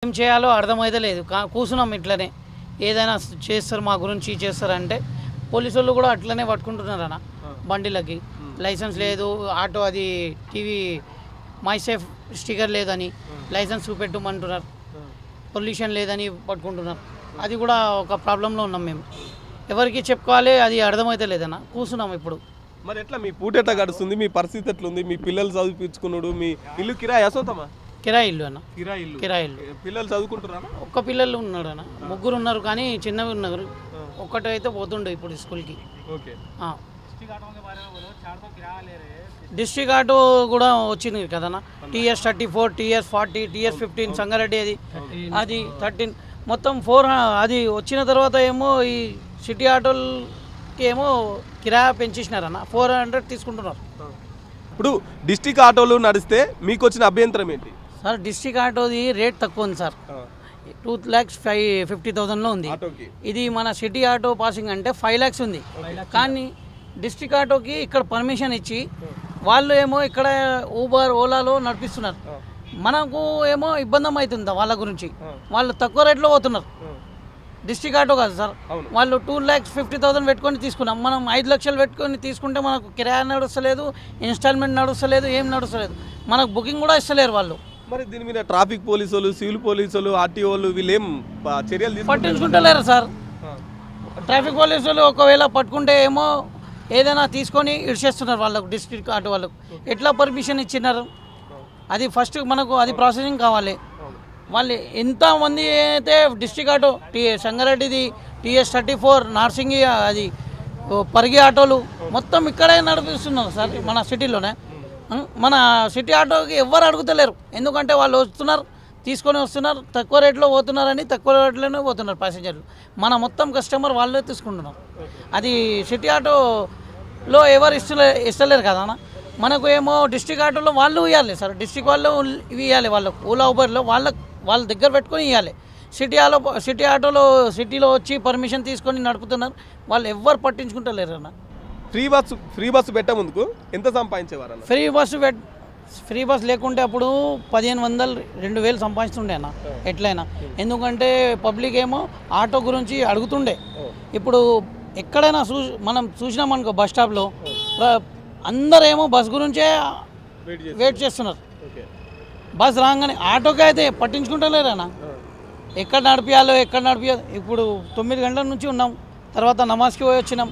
ఏం చేయాలో అర్థమైతే లేదు. కూర్చున్నాం ఇట్లనే ఏదైనా చేస్తారు మా గురించి చేస్తారంటే పోలీసు వాళ్ళు కూడా అట్లనే పట్టుకుంటున్నారన్న బండిలకి. లైసెన్స్ లేదు, ఆటో అది టీవీ మై సేఫ్ స్టిక్కర్ లేదని లైసెన్స్ చూపెట్టమంటున్నారు, పొల్యూషన్ లేదని పట్టుకుంటున్నారు. అది కూడా ఒక ప్రాబ్లంలో ఉన్నాం మేము. ఎవరికి చెప్పుకోవాలి అది అర్థమైతే లేదన్న. కూర్చున్నాం ఇప్పుడు. మరి ఎట్లా మీ పూట ఎట్లా గడుస్తుంది? మీ పరిస్థితి ఎట్లుంది? మీ పిల్లలు చదివించుకున్నాడు, మీ ఇల్లు కిరాయి సొంతమా? కిరాయి ఇల్లు అన్న. కిరాయి ఇల్లు. పిల్లలు చదువుకుంటున్నారా? ఒక్క పిల్లలు ఉన్నాడు అన్న, ముగ్గురు ఉన్నారు కానీ చిన్నవి ఉన్నారు. ఒక్కటి అయితే పోతుండే ఇప్పుడు స్కూల్కి. ఓకే. డిస్ట్రిక్ట్ ఆటో కూడా వచ్చింది కదన్న. TS 34, TS 40, TS 15 సంగారెడ్డి అది 13 మొత్తం 4 అది వచ్చిన తర్వాత ఏమో ఈ సిటీ ఆటోలకి ఏమో కిరాయి పెంచేసినారన్న. 400 తీసుకుంటున్నారు. ఇప్పుడు డిస్ట్రిక్ట్ ఆటోలు నడిస్తే మీకు వచ్చిన అభ్యంతరం ఏంటి సార్? డిస్ట్రిక్ట్ ఆటోది రేట్ తక్కువ ఉంది సార్, 2,50,000లో ఉంది. ఇది మన సిటీ ఆటో పాసింగ్ అంటే 5 lakhs ఉంది. కానీ డిస్ట్రిక్ట్ ఆటోకి ఇక్కడ పర్మిషన్ ఇచ్చి వాళ్ళు ఏమో ఇక్కడ ఊబర్ ఓలాలో నడిపిస్తున్నారు. మనకు ఏమో ఇబ్బంది అవుతుంది వాళ్ళ గురించి. వాళ్ళు తక్కువ రేట్లో పోతున్నారు. డిస్ట్రిక్ట్ ఆటో కాదు సార్, వాళ్ళు 2,50,000 పెట్టుకొని తీసుకున్నాం. మనం 5 లక్షలు పెట్టుకొని తీసుకుంటే మనకు కిరాయి నడుస్తలేదు, ఇన్స్టాల్మెంట్ నడుస్తలేదు, ఏం నడుస్తలేదు. మనకు బుకింగ్ కూడా ఇస్తలేరు వాళ్ళు. మరి దీని మీద ట్రాఫిక్ పోలీసులు, సివిల్ పోలీసులు, ఆర్టీఓలు వీళ్ళు ఏం చర్యలు పట్టించుకుంటలేరు సార్. ట్రాఫిక్ పోలీసులు ఒకవేళ పట్టుకుంటే ఏమో ఏదైనా తీసుకొని ఇడిచేస్తున్నారు వాళ్ళకు. డిస్ట్రిక్ట్ ఆటో వాళ్ళకు ఎట్లా పర్మిషన్ ఇచ్చినారు? అది ఫస్ట్ మనకు అది ప్రాసెసింగ్ కావాలి. వాళ్ళు ఎంతమంది అయితే డిస్ట్రిక్ట్ ఆటో సంగారెడ్డిది TS 34 నార్సింగి అది పరిగి ఆటోలు మొత్తం ఇక్కడే నడిపిస్తున్నారు సార్ మన సిటీలోనే. మన సిటీ ఆటోకి ఎవ్వరు అడుగుతలేరు, ఎందుకంటే వాళ్ళు వస్తున్నారు, తీసుకొని వస్తున్నారు, తక్కువ రేట్లో పోతున్నారని తక్కువ రేట్లోనే పోతున్నారు ప్యాసింజర్లు. మన మొత్తం కస్టమర్ వాళ్ళే తీసుకుంటున్నారు. అది సిటీ ఆటోలో ఎవరు ఇస్తలేరు కదా అన్న. మనకు ఏమో డిస్ట్రిక్ట్ ఆటోలో వాళ్ళు ఇవ్వాలి సార్, డిస్ట్రిక్ట్ వాళ్ళు ఇవి ఇవ్వాలి వాళ్ళకు. ఓలా ఊబర్లో వాళ్ళ దగ్గర పెట్టుకొని ఇవ్వాలి. సిటీ ఆటోలో సిటీలో వచ్చి పర్మిషన్ తీసుకొని నడుపుతున్నారు, వాళ్ళు ఎవ్వరు పట్టించుకుంటలేరు అన్న. ఫ్రీ బస్సు పెట్టే ముందుకు ఎంత సంపాదించేవారు? ఫ్రీ బస్ లేకుంటే అప్పుడు 1,500 2,000 సంపాదిస్తుండే అన్న ఎట్లయినా. ఎందుకంటే పబ్లిక్ ఏమో ఆటో గురించి అడుగుతుండే. ఇప్పుడు ఎక్కడైనా మనం చూసినామనుకో బస్ స్టాప్లో అందరేమో బస్ గురించే వెయిట్ చేస్తున్నారు. బస్ రాగానే ఆటోకి అయితే పట్టించుకుంటలేరు అన్న. ఎక్కడ నడిపించాలో. ఇప్పుడు 9 గంటల నుంచి ఉన్నాం, తర్వాత నమాజ్కి పోయి వచ్చినాం.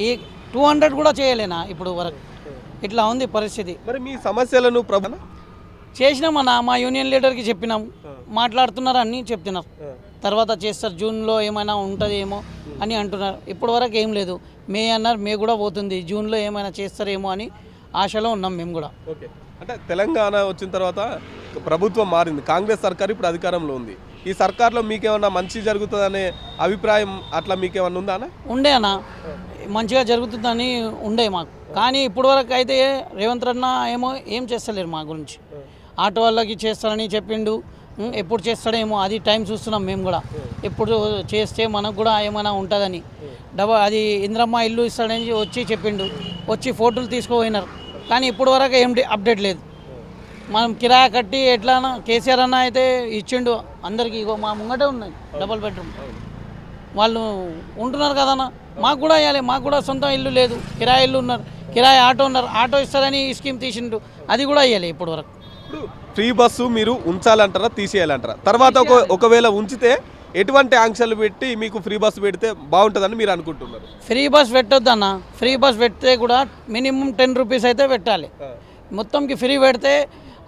ఈ 200 కూడా చేయలేనా ఇప్పుడు వరకు. ఇట్లా ఉంది పరిస్థితి. మరి మీ సమస్యలను చేసినామన్నా, మా యూనియన్ లీడర్కి చెప్పినాం, మాట్లాడుతున్నారు అన్నీ చెప్తున్నారు. తర్వాత చేస్తారు, జూన్లో ఏమైనా ఉంటుందేమో అని అంటున్నారు. ఇప్పటి వరకు ఏం లేదు. మే అన్నారు, మే కూడా పోతుంది, జూన్లో ఏమైనా చేస్తారేమో అని ఆశలో ఉన్నాం మేము కూడా. ఓకే. అంటే తెలంగాణ వచ్చిన తర్వాత ప్రభుత్వం మారింది, కాంగ్రెస్ సర్కార్ ఇప్పుడు అధికారంలో ఉంది. ఈ సర్కార్లో మీకేమన్నా మంచి జరుగుతుందనే అభిప్రాయం అట్లా మీకేమన్నా ఉందా అన్న? ఉండే అన్న, మంచిగా జరుగుతుందని ఉండే మాకు. కానీ ఇప్పుడు వరకు అయితే రేవంత్ రెడ్డి ఏమో ఏం చేస్తలేరు మా గురించి. ఆటో వాళ్ళకి చేస్తారని చెప్పిండు, ఎప్పుడు చేస్తాడేమో అది టైం చూస్తున్నాం మేము కూడా. ఎప్పుడు చేస్తే మనకు కూడా ఏమైనా ఉంటుందని. అది ఇంద్రమ్మ ఇల్లు ఇస్తాడని వచ్చి చెప్పిండు, వచ్చి ఫోటోలు తీసుకుపోయినారు. కానీ ఇప్పుడు వరకు ఏం అప్డేట్ లేదు. మనం కిరాయి కట్టి ఎట్లానా కేసీఆర్ అన్న అయితే ఇచ్చిండు అందరికీ. ఇగో మా ముంగటే ఉన్నాయి డబుల్ బెడ్రూమ్, వాళ్ళు ఉంటున్నారు కదన్నా. మాకు కూడా ఇవ్వాలి, మాకు కూడా సొంతం ఇల్లు లేదు, కిరాయి ఇల్లు ఉన్నారు, కిరాయి ఆటో ఉన్నారు. ఆటో ఇస్తారని ఈ స్కీమ్ తీసిండు, అది కూడా ఇవ్వాలి ఇప్పుడు వరకు. ఫ్రీ బస్సు మీరు ఉంచాలంటారా, తీసేయాలంటారా? తర్వాత ఒకవేళ ఉంచితే ఎటువంటి ఆంక్షలు పెట్టి మీకు ఫ్రీ బస్సు పెడితే బాగుంటుందని మీరు అనుకుంటున్నారు? ఫ్రీ బస్ పెట్టొద్దన్న. ఫ్రీ బస్ పెడితే కూడా మినిమం 10 రూపీస్ అయితే పెట్టాలి. మొత్తంకి ఫ్రీ పెడితే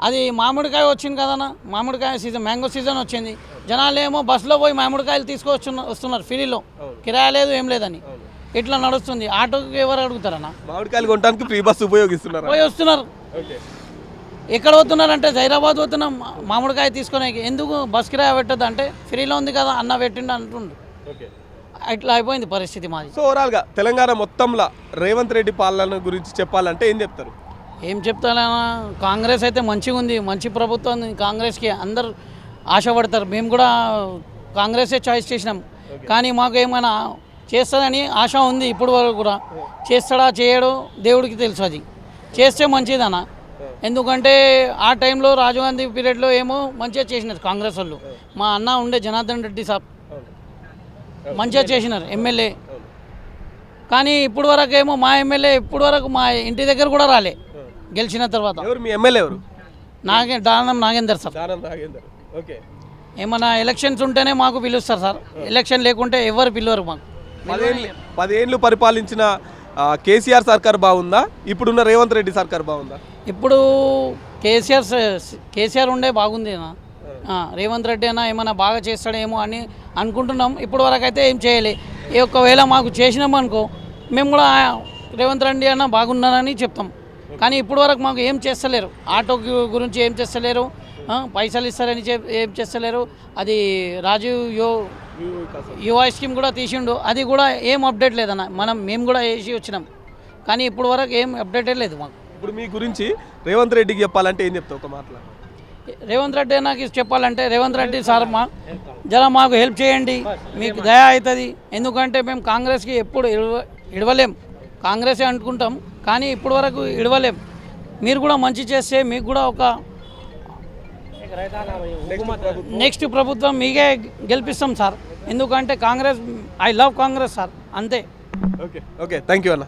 అది మామిడికాయ వచ్చింది కదన్నా, మామిడికాయ సీజన్, మ్యాంగో సీజన్ వచ్చింది. జనాలు ఏమో బస్సులో పోయి మామిడికాయలు వస్తున్నారు ఫ్రీలో, కిరాయి లేదు ఏం లేదని. ఇట్లా నడుస్తుంది. ఆటోకి ఎవరు అడుగుతారన్నా? మామిడికాయలు కొనడానికి ఫ్రీ బస్సు ఉపయోగిస్తున్నారు, పోయి వస్తున్నారు. ఎక్కడ పోతున్నారంటే హైదరాబాద్ పోతున్నాం మామిడికాయ తీసుకునే. ఎందుకు బస్ కిరాయి పెట్టద్దు అంటే ఫ్రీలో ఉంది కదా అన్న పెట్టిండు అంటుండు. ఇట్లా అయిపోయింది పరిస్థితి మాది. సో ఓవరాల్గా తెలంగాణ మొత్తంలో రేవంత్ రెడ్డి పాలన గురించి చెప్పాలంటే ఏం చెప్తారు? ఏం చెప్తానా, కాంగ్రెస్ అయితే మంచిగా ఉంది, మంచి ప్రభుత్వం. కాంగ్రెస్కి అందరు ఆశపడతారు. మేము కూడా కాంగ్రెసే చాయిస్ చేసినాం. కానీ మాకు ఏమైనా చేస్తుందని ఆశ ఉంది ఇప్పుడు వరకు కూడా. చేస్తాడా చేయడో దేవుడికి తెలుసు. అది చేస్తే మంచిదన్న. ఎందుకంటే ఆ టైంలో రాజీవ్ గాంధీ పీరియడ్లో ఏమో మంచిగా చేసినారు కాంగ్రెస్ వాళ్ళు. మా అన్న ఉండే జనార్దన్ రెడ్డి సాబ్ మంచిగా చేసినారు ఎమ్మెల్యే. కానీ ఇప్పుడు వరకు ఏమో మా ఎమ్మెల్యే ఇప్పుడు వరకు మా ఇంటి దగ్గర కూడా రాలే గెలిచిన తర్వాత. ఎవరు మీ ఎమ్మెల్యే ఎవరు? దానం నాగేందర్ సార్. దానం నాగేందర్. ఓకే. ఏమన్నా ఎలక్షన్స్ ఉంటేనే మాకు పిలుస్తారు సార్, ఎలక్షన్ లేకుంటే ఎవరు పిలవరు మాకు. 10 ఏళ్ళు పరిపాలించిన కేసీఆర్ సర్కార్ బాగుందా, ఇప్పుడున్న రేవంత్ రెడ్డి సర్కార్ బాగుందా? ఇప్పుడు కేసీఆర్ ఉండే బాగుంది అన్న. రేవంత్ రెడ్డి అన్న ఏమైనా బాగా చేస్తాడేమో అని అనుకుంటున్నాం. ఇప్పుడు వరకు అయితే ఏం చేయలే. ఒకవేళ మాకు చేసినాం అనుకో మేము కూడా రేవంత్ రెడ్డి అన్న బాగున్నానని చెప్తాం. కానీ ఇప్పుడు వరకు మాకు ఏం చేస్తలేరు. ఆటో గురించి ఏం చేస్తలేరు, పైసలు ఇస్తారని ఏం చేస్తలేరు. అది రాజీవ్ యువ స్కీమ్ కూడా తీసిండు, అది కూడా ఏం అప్డేట్ లేదన్న. మేము కూడా వేసి వచ్చినాం కానీ ఇప్పుడు వరకు ఏం అప్డేటే లేదు మాకు. ఇప్పుడు మీ గురించి రేవంత్ రెడ్డికి చెప్పాలంటే ఏం చెప్తావు ఒక మాటలో? రేవంత్ రెడ్డి నాకు చెప్పాలంటే, రేవంత్ రెడ్డి సార్ జర మాకు హెల్ప్ చేయండి, మీకు దయ అవుతుంది. ఎందుకంటే మేము కాంగ్రెస్కి ఎప్పుడు ఇడవలేం, కాంగ్రెసే అనుకుంటాం కానీ ఇప్పుడు వరకు ఇడవలేం. మీరు కూడా మంచి చేస్తే మీకు కూడా ఒక నెక్స్ట్ ప్రభుత్వం మీకే గెలిపిస్తాం సార్. ఎందుకంటే Congress, I love Congress sir, అంతే. ఓకే. థ్యాంక్ యూ అన్న.